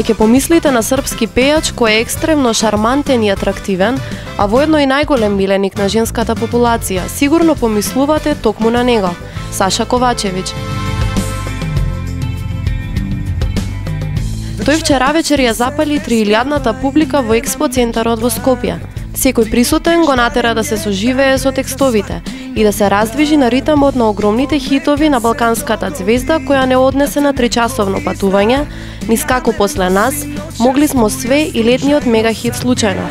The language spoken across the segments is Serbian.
Кога ќе помислите на српски пејач кој е екстремно шармантен и атрактивен, а воедно и најголем миленик на женската популација, сигурно помислувате токму на него, Саша Ковачевиќ. Тој вчера вечер ја запали 3000-ната публика во Експо центарот во Скопје. Секој присутен го натера да се соживее со текстовите и да се раздвижи на ритамот на огромните хитови на балканската ѕвезда која не однесе на 3-часовно патување, низ како после нас, могли смо све и летниот мегахит случајно.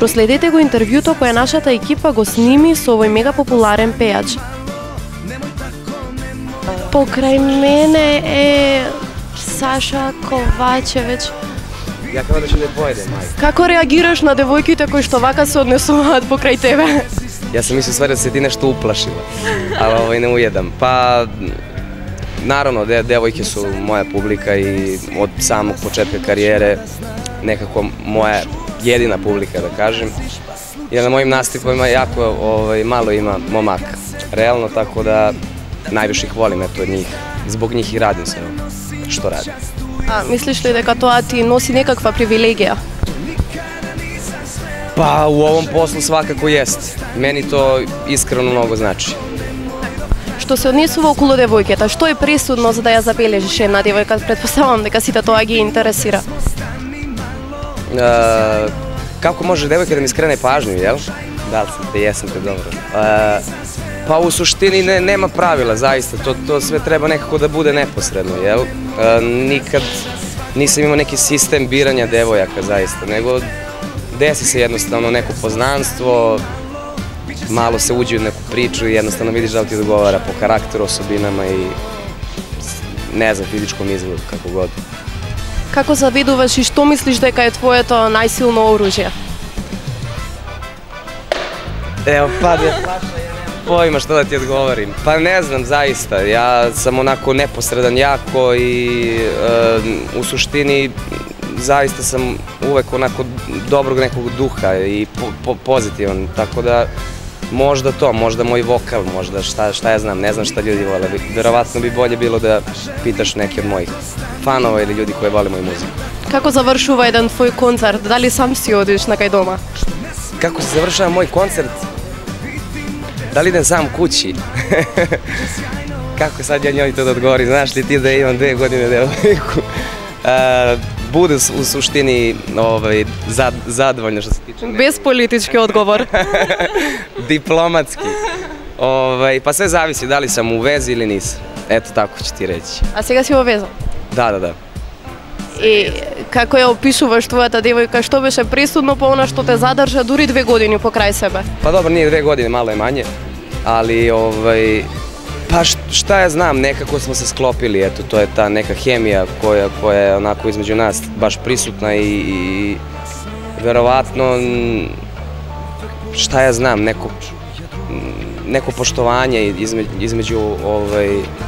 Проследете го интервјуто кое нашата екипа го сними со овој мега популарен пејач. Покрај мене е Саша Ковачевиќ. Ја како да ќе не појде, мајка. Како реагираш на девојките кои што вака се однесуваат покрај тебе? Јас сам мислил ствари да се ти нешто уплашила, али не уједам. Па, наравно, девојки су моја публика и од самog почетка кариере некако моја jedina publika, da kažem, jer na mojim nastupima jako malo ima momaka, realno, tako da najviše ih volim, eto, od njih, zbog njih i radim sve što radim. A misliš li дека тоа ti nosi nekakva privilegija? Pa u ovom poslu svakako jest, meni to iskreno mnogo znači. Што се однесува околу девојката, што е пресудно за да ја забележиш една девојка? Претпоставам дека сите тоа ги интересира. Kako može devojka da mi skrene pažnju, jel? Da li sam te, jesam te, dobro. Pa u suštini nema pravila, zaista, to sve treba nekako da bude neposredno, jel? Nikad nisam imao neki sistem biranja devojaka, zaista, nego desi se jednostavno neko poznanstvo, malo se uđe u neku priču i jednostavno vidiš da li ti odgovara po karakteru, osobinama i ne znam, fizičkom izgledu, kako god. Како завидуваш и што мислиш дека е твоето најсилно оружје? Evo, pa pojma što da ti odgovorim. Pa ne znam, zaista. Ja sam onako neposredan jako i u suštini zaista sam uvek onako dobrog nekog duha i pozitivan. Tako da možda to, možda moj vokal, možda šta ja znam, ne znam šta ljudi vole. Verovatno bi bolje bilo da pitaš neki od mojih fanova ili ljudi koji vole moju muziku. Kako završува jedan tvoj koncert? Da li sam si odiš na kaj doma? Kako se završava moj koncert? Da li idem sam kući? Kako sad ja njoj to da odgovorim? Znaš li ti da imam 2 godine devojku? Bude u suštini zadovoljno što se tiče. Bez politički odgovor. Diplomatski. Pa sve zavisi da li sam u vezi ili nisam. Eto tako ću ti reći. A сега си во веза? Da. И како ја опишуваш твојата девојка, што беше пресудно по она што те задржа дури 2 години покрај себе? Pa dobro, nije 2 godine, malo je manje, ali pa šta ja znam, nekako smo se sklopili, eto, to je ta neka hemija koja je onako između nas baš prisutna i verovatno, šta ja znam, neko poštovanje između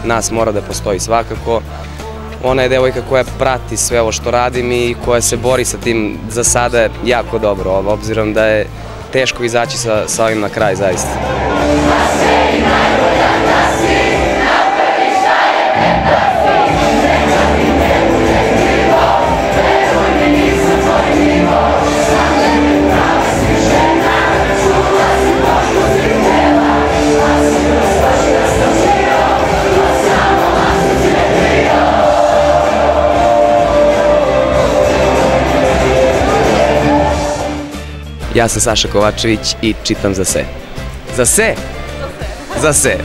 nas mora da postoji svakako. Ona je devojka koja prati sve ovo što radim i koja se bori sa tim za sada jako dobro, obzirom da je teško izaći sa ovim na kraj, zaista. Ja sam Saša Kovačević i čitam za se. Za se? Za se.